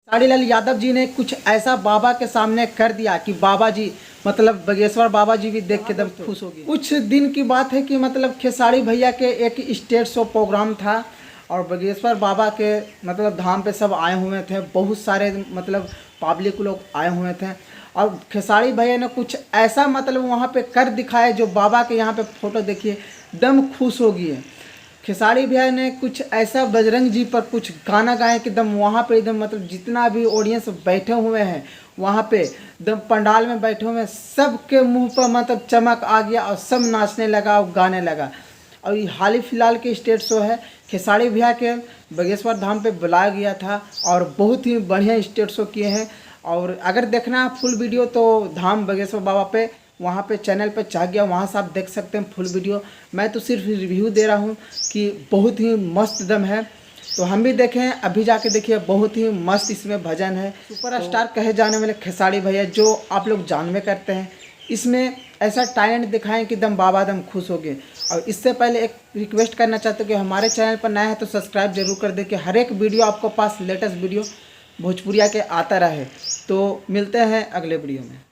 खेसारी लाल यादव जी ने कुछ ऐसा बाबा के सामने कर दिया कि बाबा जी मतलब बागेश्वर बाबा जी भी देख के एकदम खुश हो गए। कुछ दिन की बात है कि मतलब खेसारी भैया के एक स्टेज शो प्रोग्राम था और बागेश्वर बाबा के मतलब धाम पे सब आए हुए थे, बहुत सारे मतलब पब्लिक लोग आए हुए थे और खेसारी भैया ने कुछ ऐसा मतलब वहाँ पे कर दिखाया जो बाबा के यहाँ पे फोटो देखिए एकदम खुश हो गई है। खेसारी भैया ने कुछ ऐसा बजरंग जी पर कुछ गाना गाए कि एकदम वहाँ पे एकदम मतलब जितना भी ऑडियंस बैठे हुए हैं वहाँ पे एकदम पंडाल में बैठे हुए हैं सबके मुंह पर मतलब चमक आ गया और सब नाचने लगा और गाने लगा। और ये हाल ही फिलहाल के स्टेज शो है, खेसारी भैया के बागेश्वर धाम पे बुलाया गया था और बहुत ही बढ़िया स्टेज शो किए हैं। और अगर देखना है फुल वीडियो तो धाम बागेश्वर बाबा पे वहाँ पे चैनल पे चाह गया, वहाँ से आप देख सकते हैं फुल वीडियो। मैं तो सिर्फ रिव्यू दे रहा हूँ कि बहुत ही मस्त दम है, तो हम भी देखें अभी जाके देखिए, बहुत ही मस्त इसमें भजन है। सुपरस्टार कहे जाने वाले खेसारी भैया जो आप लोग जानवे करते हैं, इसमें ऐसा टैलेंट दिखाएं कि दम बाबा दम खुश हो गए। और इससे पहले एक रिक्वेस्ट करना चाहते हो कि हमारे चैनल पर नया है तो सब्सक्राइब जरूर कर दे कि हर एक वीडियो आपको पास लेटेस्ट वीडियो भोजपुरिया के आता रहे। तो मिलते हैं अगले वीडियो में।